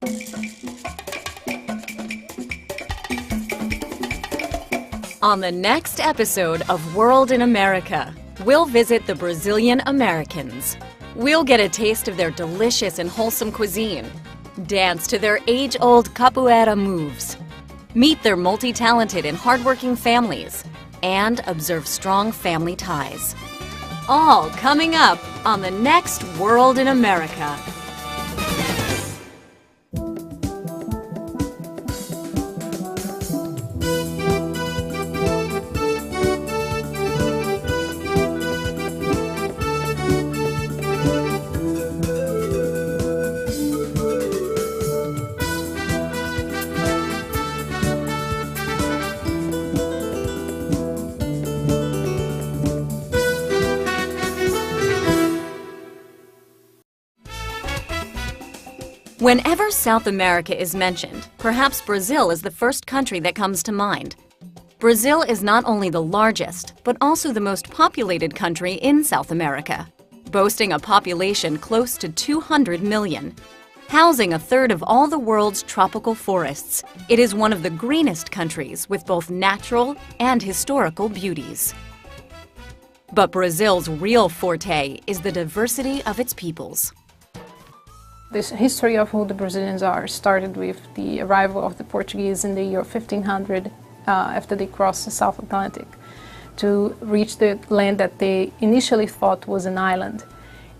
On the next episode of World in America, we'll visit the Brazilian Americans. We'll get a taste of their delicious and wholesome cuisine, dance to their age-old capoeira moves, meet their multi-talented and hardworking families, and observe strong family ties. All coming up on the next World in America. Whenever South America is mentioned, perhaps Brazil is the first country that comes to mind. Brazil is not only the largest, but also the most populated country in South America, boasting a population close to 200 million. Housing a third of all the world's tropical forests, it is one of the greenest countries with both natural and historical beauties. But Brazil's real forte is the diversity of its peoples. This history of who the Brazilians are started with the arrival of the Portuguese in the year 1500 after they crossed the South Atlantic to reach the land that they initially thought was an island.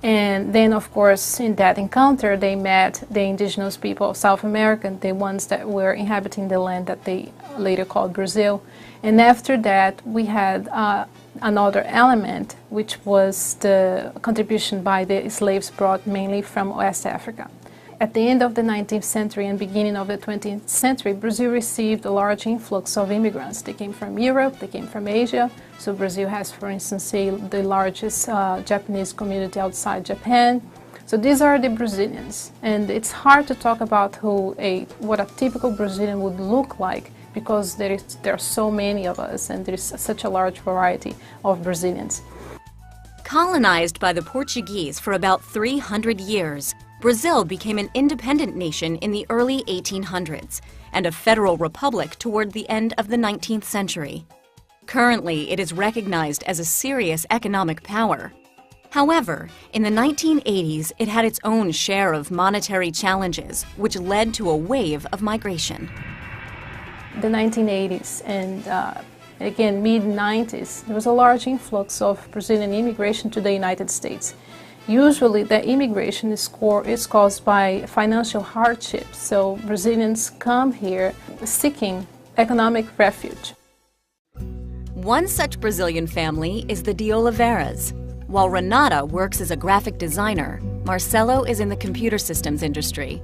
And then, of course, in that encounter, they met the indigenous people of South America, the ones that were inhabiting the land that they later called Brazil. And after that, we had another element, which was the contribution by the slaves brought mainly from West Africa. At the end of the 19th century and beginning of the 20th century, Brazil received a large influx of immigrants. They came from Europe, they came from Asia. So Brazil has, for instance, the largest Japanese community outside Japan. So these are the Brazilians. And it's hard to talk about what a typical Brazilian would look like, because there are so many of us and there is such a large variety of Brazilians. Colonized by the Portuguese for about 300 years, Brazil became an independent nation in the early 1800s and a federal republic toward the end of the 19th century. Currently, it is recognized as a serious economic power. However, in the 1980s, it had its own share of monetary challenges, which led to a wave of migration. The 1980s and again mid-90s, there was a large influx of Brazilian immigration to the United States. Usually the immigration is caused by financial hardship, so Brazilians come here seeking economic refuge. One such Brazilian family is the de Oliveiras. While Renata works as a graphic designer, Marcelo is in the computer systems industry.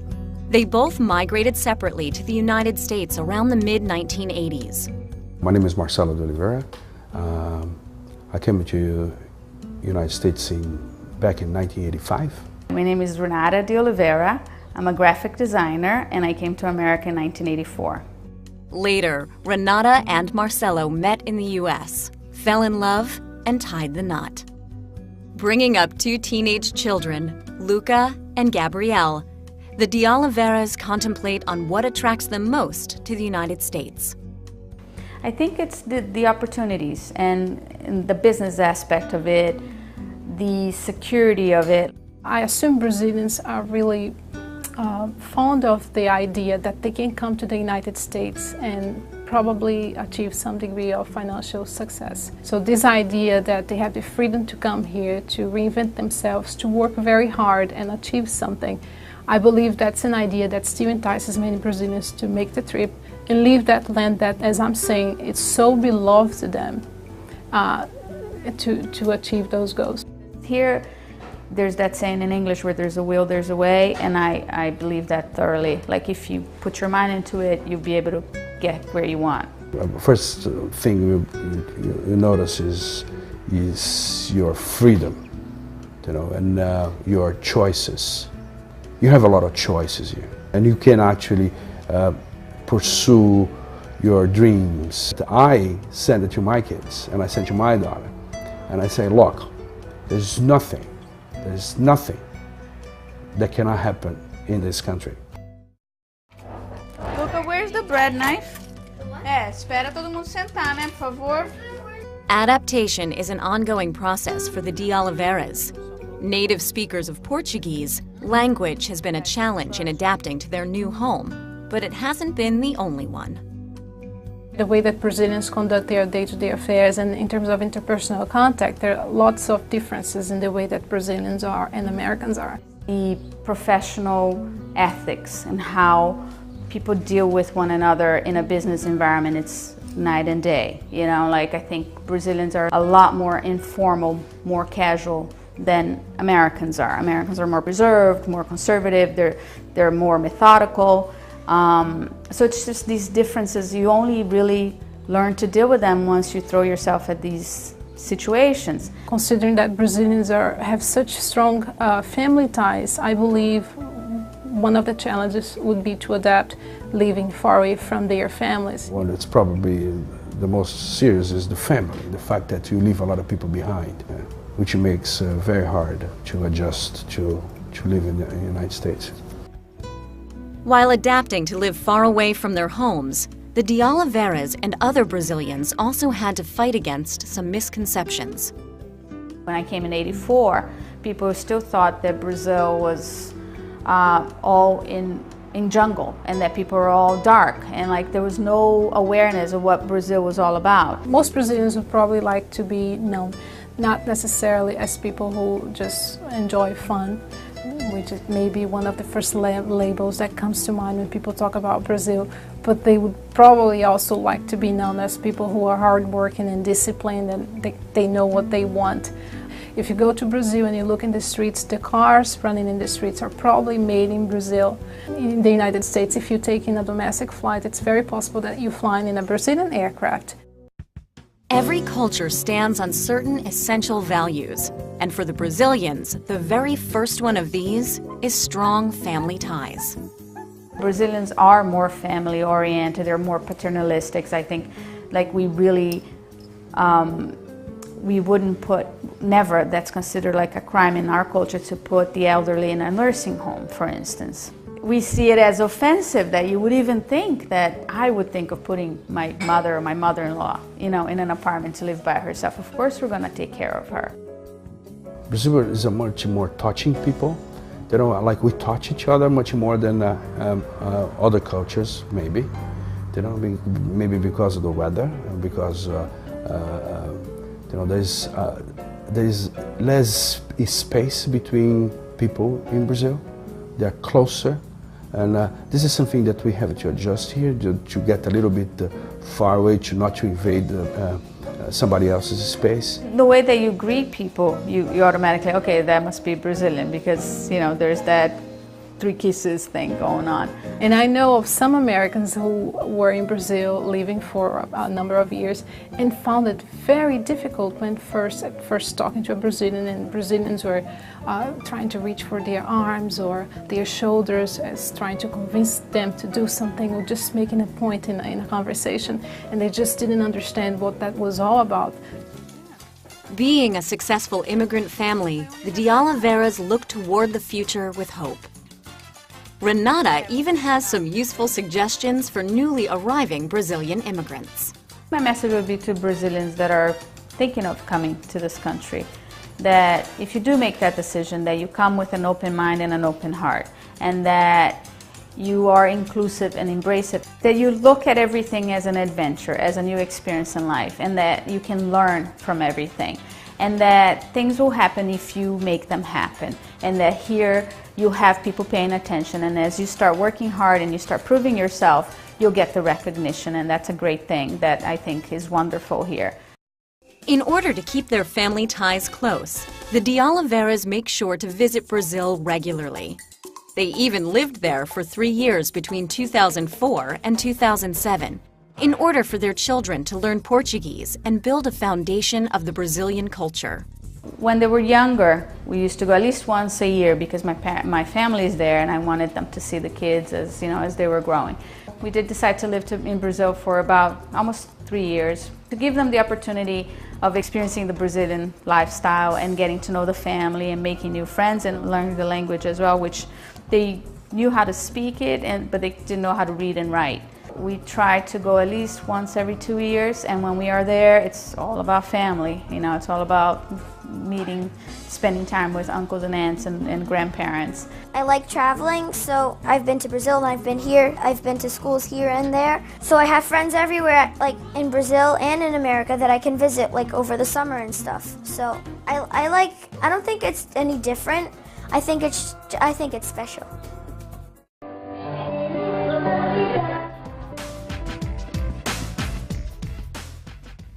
They both migrated separately to the United States around the mid-1980s. My name is Marcelo de Oliveira. I came to the United States back in 1985. My name is Renata de Oliveira. I'm a graphic designer and I came to America in 1984. Later, Renata and Marcelo met in the US, fell in love, and tied the knot. Bringing up two teenage children, Luca and Gabrielle, the de Oliveiras contemplate on what attracts them most to the United States. I think it's the opportunities and the business aspect of it, the security of it. I assume Brazilians are really fond of the idea that they can come to the United States and probably achieve some degree of financial success. So this idea that they have the freedom to come here, to reinvent themselves, to work very hard and achieve something, I believe that's an idea that still entices many Brazilians to make the trip and leave that land that, as I'm saying, it's so beloved to them to achieve those goals. Here, there's that saying in English, where there's a will, there's a way, and I believe that thoroughly. Like if you put your mind into it, you'll be able to get where you want. First thing you notice is your freedom, and your choices. You have a lot of choices here, and you can actually pursue your dreams. I send it to my kids, and I send to my daughter, and I say, look, there's nothing that cannot happen in this country. Here's the bread knife. Espera todo mundo sentar, né, por favor. Adaptation is an ongoing process for the de Oliveira's. Native speakers of Portuguese, language has been a challenge in adapting to their new home, but it hasn't been the only one. The way that Brazilians conduct their day-to-day affairs and in terms of interpersonal contact, there are lots of differences in the way that Brazilians are and Americans are. The professional ethics and how people deal with one another in a business environment, it's night and day. You know, like I think Brazilians are a lot more informal, more casual than Americans are. Americans are more reserved, more conservative, they're more methodical. So it's just these differences. You only really learn to deal with them once you throw yourself at these situations. Considering that Brazilians have such strong family ties, I believe one of the challenges would be to adapt living far away from their families. Well, it's probably the most serious is the family, the fact that you leave a lot of people behind, which makes very hard to adjust to live in the United States. While adapting to live far away from their homes, the de Oliveira's and other Brazilians also had to fight against some misconceptions. When I came in '84, people still thought that Brazil was all in jungle and that people were all dark, and like there was no awareness of what Brazil was all about. Most Brazilians would probably like to be known not necessarily as people who just enjoy fun, which is maybe one of the first labels that comes to mind when people talk about Brazil, but they would probably also like to be known as people who are hardworking and disciplined and they know what they want. If you go to Brazil and you look in the streets, the cars running in the streets are probably made in Brazil. In the United States, if you take in a domestic flight, it's very possible that you're flying in a Brazilian aircraft. Every culture stands on certain essential values, and for the Brazilians, the very first one of these is strong family ties. Brazilians are more family-oriented, they're more paternalistic. I think like we really, we wouldn't put, never, that's considered like a crime in our culture to put the elderly in a nursing home, for instance. We see it as offensive that you would even think that I would think of putting my mother or my mother-in-law, you know, in an apartment to live by herself. Of course we're going to take care of her. Brazil is a much more touching people. They don't like we touch each other much more than other cultures, maybe. You know, maybe because of the weather, because you know there's less space between people in Brazil. They're closer, and this is something that we have to adjust here to get a little bit far away, to not to invade somebody else's space. The way that you greet people, you automatically, okay, that must be Brazilian, because you know there's that 3 kisses thing going on. And I know of some Americans who were in Brazil living for a number of years and found it very difficult when first talking to a Brazilian, and Brazilians were trying to reach for their arms or their shoulders as trying to convince them to do something or just making a point in a conversation, and they just didn't understand what that was all about. Being a successful immigrant family, the de Oliveira's look toward the future with hope. Renata even has some useful suggestions for newly arriving Brazilian immigrants. My message would be to Brazilians that are thinking of coming to this country, that if you do make that decision, that you come with an open mind and an open heart, and that you are inclusive and embrace it, that you look at everything as an adventure, as a new experience in life, and that you can learn from everything, and that things will happen if you make them happen, and that here you have people paying attention, and as you start working hard and you start proving yourself, you'll get the recognition, and that's a great thing that I think is wonderful here. In order to keep their family ties close, the de Oliveira's make sure to visit Brazil regularly. They even lived there for 3 years between 2004 and 2007 in order for their children to learn Portuguese and build a foundation of the Brazilian culture. When they were younger, we used to go at least once a year because my family is there, and I wanted them to see the kids as, you know, as they were growing. We did decide to live in Brazil for about almost 3 years to give them the opportunity of experiencing the Brazilian lifestyle and getting to know the family and making new friends and learning the language as well, which they knew how to speak it, but they didn't know how to read and write. we try to go at least once every 2 years, and when we are there, it's all about family. You know, it's all about meeting, spending time with uncles and aunts and grandparents. I like traveling, so I've been to Brazil and I've been here. I've been to schools here and there. So I have friends everywhere, like in Brazil and in America, that I can visit like over the summer and stuff. So I don't think it's any different. I think it's special.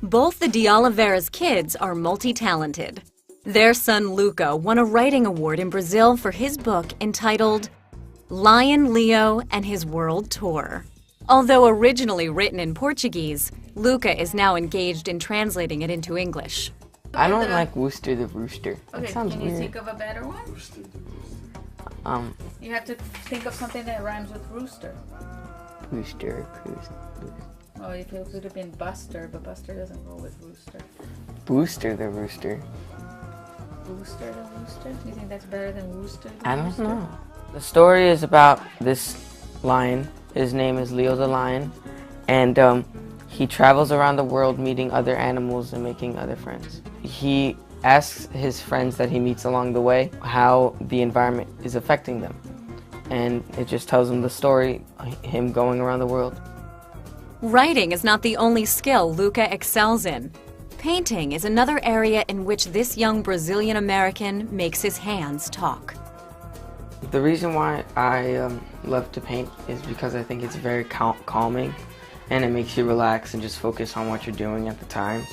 Both the de Oliveira's kids are multi-talented. Their son Luca won a writing award in Brazil for his book entitled Lion Leo and His World Tour. Although originally written in Portuguese, Luca is now engaged in translating it into English. I don't like Wooster the Rooster. That sounds can you weird. think of a better one? You have to think of something that rhymes with rooster. Rooster. Oh, it could have been Buster, but Buster doesn't go with rooster. Booster the Rooster. Booster the rooster? You think that's better than Wooster the I don't rooster? know. The story is about this lion. His name is Leo the Lion. And he travels around the world meeting other animals and making other friends. He asks his friends that he meets along the way how the environment is affecting them. And it just tells them the story, him going around the world. Writing is not the only skill Luca excels in. Painting is another area in which this young Brazilian American makes his hands talk. The reason why I love to paint is because I think it's very calming, and it makes you relax and just focus on what you're doing at the time.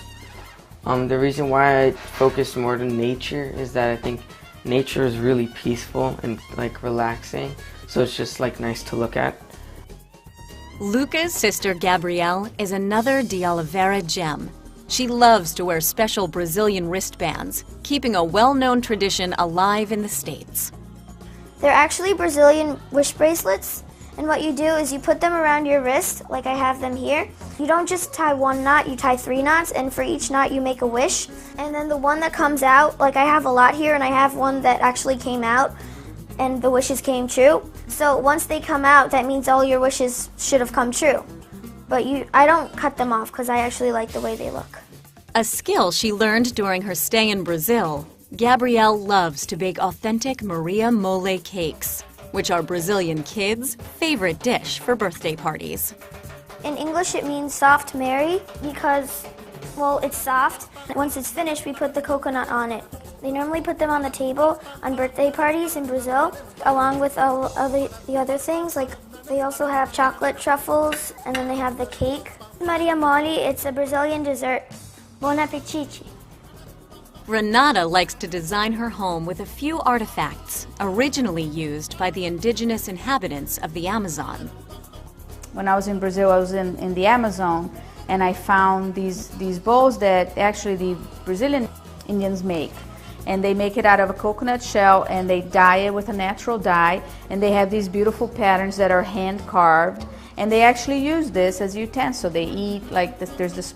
The reason why I focus more on nature is that I think nature is really peaceful and like relaxing, so it's just like nice to look at. Luca's sister Gabrielle is another de Oliveira gem. She loves to wear special Brazilian wristbands, keeping a well-known tradition alive in the States. They're actually Brazilian wish bracelets, and what you do is you put them around your wrist, like I have them here. You don't just tie one knot, you tie 3 knots, and for each knot you make a wish. And then the one that comes out, like I have a lot here, and I have one that actually came out, and the wishes came true. So once they come out, that means all your wishes should have come true. But I don't cut them off because I actually like the way they look. A skill she learned during her stay in Brazil, Gabrielle loves to bake authentic Maria Mole cakes, which are Brazilian kids' favorite dish for birthday parties. In English it means soft Mary because, well, it's soft. Once it's finished, we put the coconut on it. They normally put them on the table on birthday parties in Brazil, along with all of the other things. Like they also have chocolate truffles, and then they have the cake. Maria Mole, it's a Brazilian dessert. Bon appetit. Renata likes to design her home with a few artifacts originally used by the indigenous inhabitants of the Amazon. When I was in Brazil, I was in the Amazon, and I found these bowls that actually the Brazilian Indians make. And they make it out of a coconut shell, and they dye it with a natural dye, and they have these beautiful patterns that are hand carved, and they actually use this as utensil. They eat like this. There's this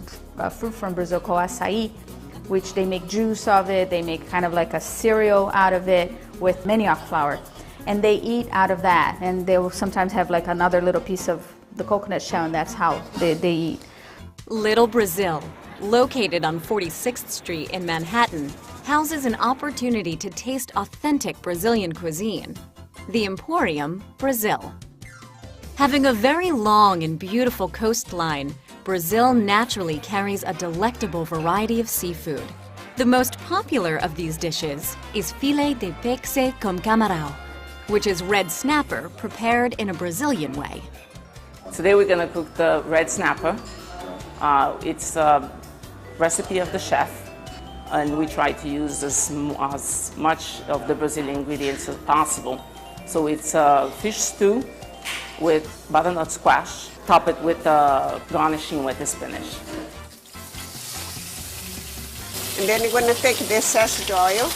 fruit from Brazil called açaí, which they make juice of it. They make kind of like a cereal out of it with manioc flour, and they eat out of that. And they will sometimes have like another little piece of the coconut shell, and that's how they eat. Little Brazil, located on 46th Street in Manhattan, houses an opportunity to taste authentic Brazilian cuisine, the Emporium Brazil. Having a very long and beautiful coastline, Brazil naturally carries a delectable variety of seafood. The most popular of these dishes is filet de peixe com camarão, which is red snapper prepared in a Brazilian way. Today we're going to cook the red snapper. It's a recipe of the chef, and we try to use as much of the Brazilian ingredients as possible. So it's a fish stew with butternut squash, top it with garnishing with the spinach. And then you're going to take this sausage oil.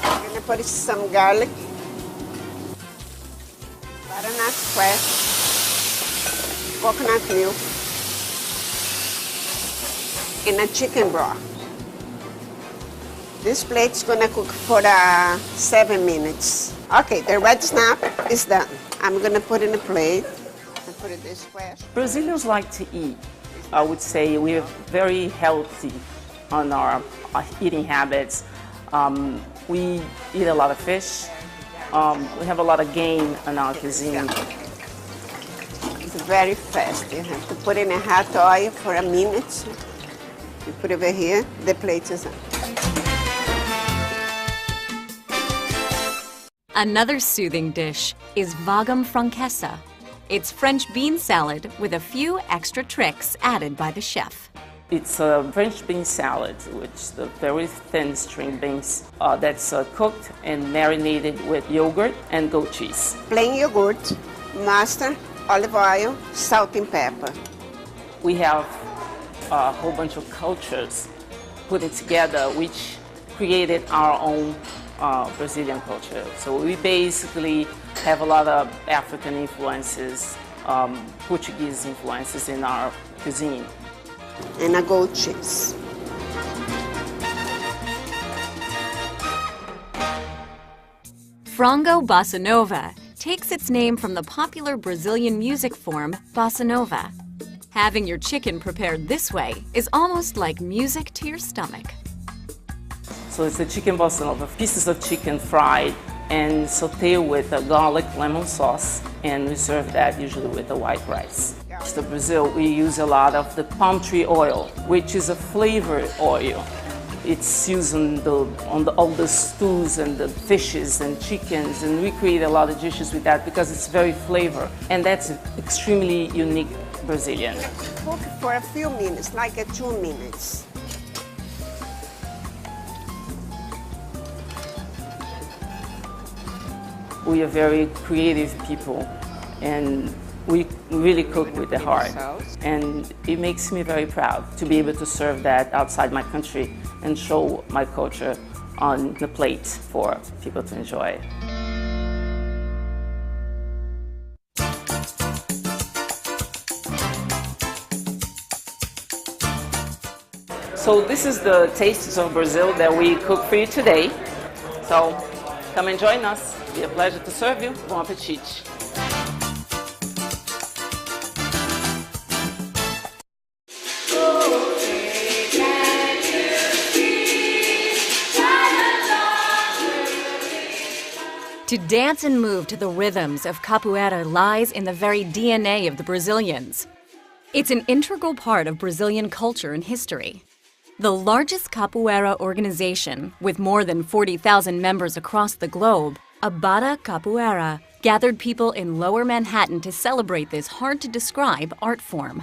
You're going to put some garlic, butternut squash, coconut milk, and a chicken broth. This plate's going to cook for 7 minutes. Okay, the red snap is done. I'm gonna put in a plate and put it this way. Brazilians like to eat. I would say we're very healthy on our eating habits. We eat a lot of fish. We have a lot of game in our cuisine. It's very fast. You have to put in a hot oil for a minute. You put it over here, the plate is on. Another soothing dish is vagam franquesa. It's French bean salad with a few extra tricks added by the chef. It's a French bean salad, which the very thin string beans that's cooked and marinated with yogurt and goat cheese. Plain yogurt, mustard, olive oil, salt and pepper. We have a whole bunch of cultures put together, which created our own Brazilian culture. So we basically have a lot of African influences, Portuguese influences in our cuisine. And a goat cheese. Frango bossa nova takes its name from the popular Brazilian music form bossa nova. Having your chicken prepared this way is almost like music to your stomach. So it's a chicken bossa nova, pieces of chicken fried and sauteed with a garlic lemon sauce, and we serve that usually with the white rice. In Brazil, we use a lot of the palm tree oil, which is a flavored oil. It's used on all the stews and the fishes and chickens, and we create a lot of dishes with that because it's very flavor, and that's extremely unique Brazilian. Cook for a few minutes, like 2 minutes. We are very creative people, and we really cook with the heart. And it makes me very proud to be able to serve that outside my country and show my culture on the plate for people to enjoy. So this is the Tastes of Brazil that we cook for you today. So come and join us. It'll be a pleasure to serve you. Bon appetit. To dance and move to the rhythms of capoeira lies in the very DNA of the Brazilians. It's an integral part of Brazilian culture and history. The largest capoeira organization, with more than 40,000 members across the globe, Abada Capoeira, gathered people in Lower Manhattan to celebrate this hard-to-describe art form.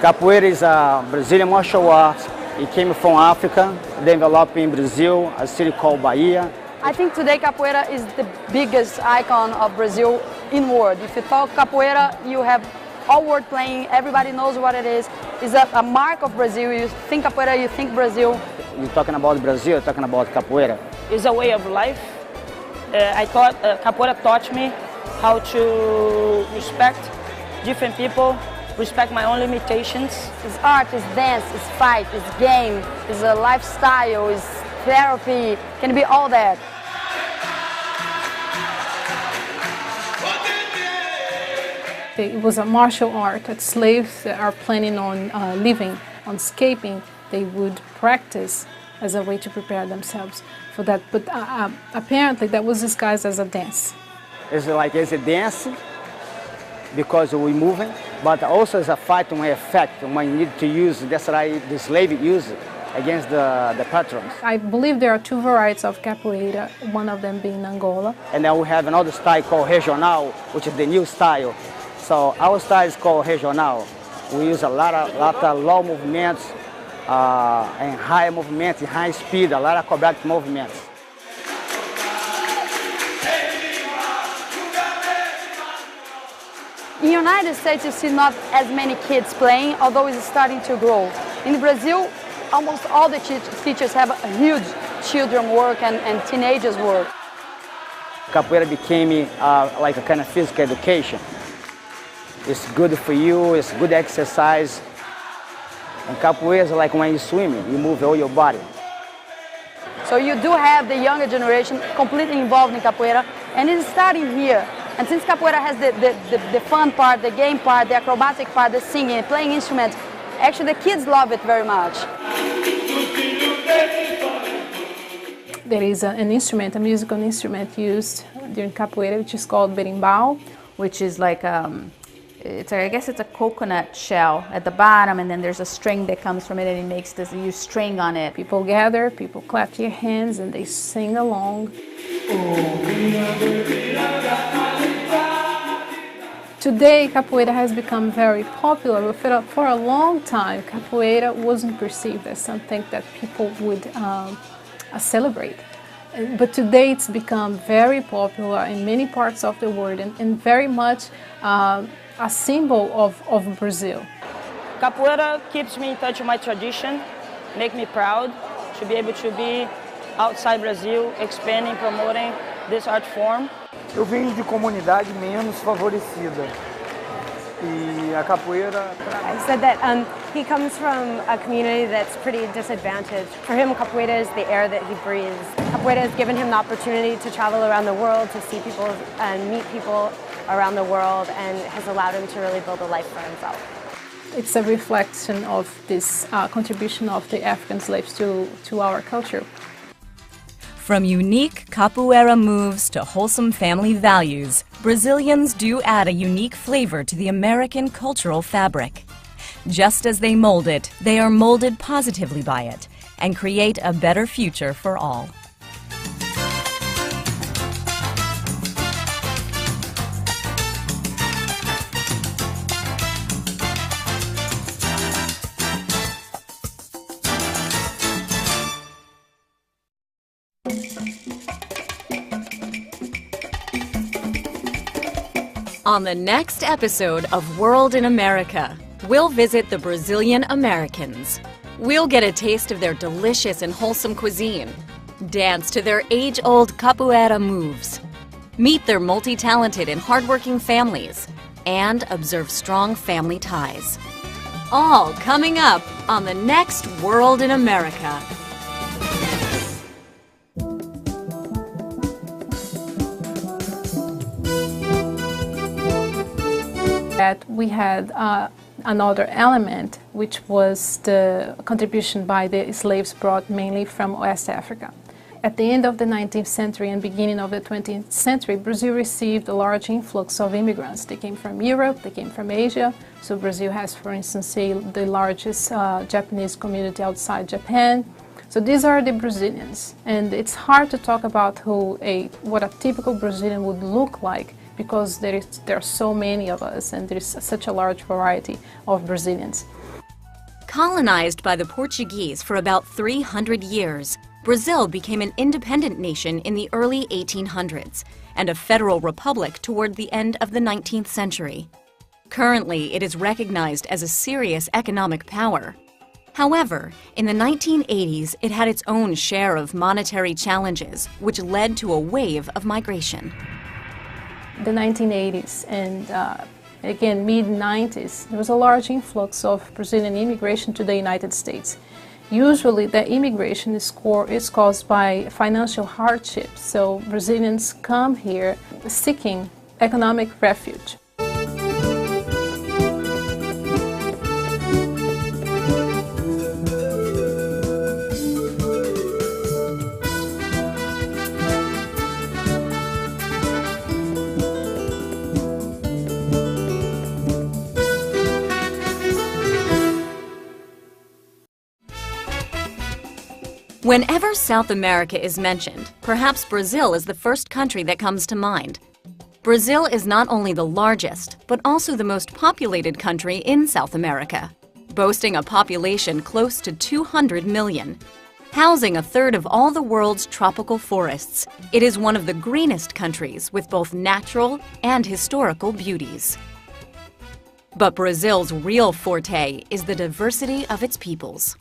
Capoeira is a Brazilian martial art. It came from Africa, developed in Brazil, a city called Bahia. I think today capoeira is the biggest icon of Brazil in the world. If you talk capoeira, you have all world playing, everybody knows what it is. It's a mark of Brazil. You think capoeira, you think Brazil. You're talking about Brazil, you're talking about capoeira. It's a way of life. I thought capoeira taught me how to respect different people, respect my own limitations. It's art, it's dance, it's fight, it's game, it's a lifestyle, it's therapy, can be all that. It was a martial art that slaves that are planning on living, on escaping, they would practice as a way to prepare themselves for that. But apparently that was disguised as a dance. It's a dance because we're moving, but also as a fight when effect, when you need to use, that's why the slave use it against the patrons. I believe there are two varieties of capoeira, one of them being Angola. And then we have another style called regional, which is the new style. So our style is called regional. We use a lot of low movements and high movements, high speed, a lot of acrobatic movements. In the United States, you see not as many kids playing, although it's starting to grow. In Brazil, almost all the teachers have a huge children work and teenagers work. Capoeira became like a kind of physical education. It's good for you, it's good exercise. And capoeira is like when you're swimming, you move all your body. So you do have the younger generation completely involved in capoeira, and it's starting here. And since capoeira has the fun part, the game part, the acrobatic part, the singing, playing instruments, actually the kids love it very much. There is an instrument, a musical instrument used during capoeira, which is called berimbau, which is like I guess it's a coconut shell at the bottom, and then there's a string that comes from it, and it makes this you string on it. People gather, people clap their hands, and they sing along. Today, capoeira has become very popular, but for a long time, capoeira wasn't perceived as something that people would celebrate. But today, it's become very popular in many parts of the world, and very much a symbol of Brazil. Capoeira keeps me in touch with my tradition, make me proud to be able to be outside Brazil, expanding, promoting this art form. Eu venho de comunidade menos favorecida e a capoeira. I said that he comes from a community that's pretty disadvantaged. For him, capoeira is the air that he breathes. Capoeira has given him the opportunity to travel around the world, to see people and meet people around the world, and has allowed him to really build a life for himself. It's a reflection of this contribution of the African slaves to our culture. From unique capoeira moves to wholesome family values, Brazilians do add a unique flavor to the American cultural fabric. Just as they mold it, they are molded positively by it and create a better future for all. On the next episode of World in America, we'll visit the Brazilian Americans. We'll get a taste of their delicious and wholesome cuisine, dance to their age-old capoeira moves, meet their multi-talented and hardworking families, and observe strong family ties. All coming up on the next World in America. That we had another element, which was the contribution by the slaves brought mainly from West Africa. At the end of the 19th century and beginning of the 20th century, Brazil received a large influx of immigrants. They came from Europe, they came from Asia. So Brazil has, for instance, the largest Japanese community outside Japan. So these are the Brazilians. And it's hard to talk about what a typical Brazilian would look like, because there are so many of us and there is such a large variety of Brazilians. Colonized by the Portuguese for about 300 years, Brazil became an independent nation in the early 1800s and a federal republic toward the end of the 19th century. Currently, it is recognized as a serious economic power. However, in the 1980s, it had its own share of monetary challenges, which led to a wave of migration. The 1980s and again mid-90s, there was a large influx of Brazilian immigration to the United States. Usually the immigration is caused by financial hardship, so Brazilians come here seeking economic refuge. Whenever South America is mentioned, perhaps Brazil is the first country that comes to mind. Brazil is not only the largest, but also the most populated country in South America, boasting a population close to 200 million. Housing a third of all the world's tropical forests, it is one of the greenest countries with both natural and historical beauties. But Brazil's real forte is the diversity of its peoples.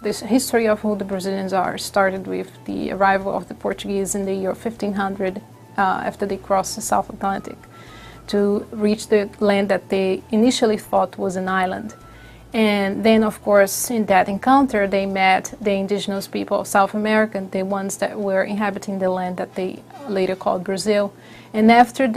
This history of who the Brazilians are started with the arrival of the Portuguese in the year 1500 after they crossed the South Atlantic to reach the land that they initially thought was an island. And then, of course, in that encounter, they met the indigenous people of South America, the ones that were inhabiting the land that they later called Brazil. And after that,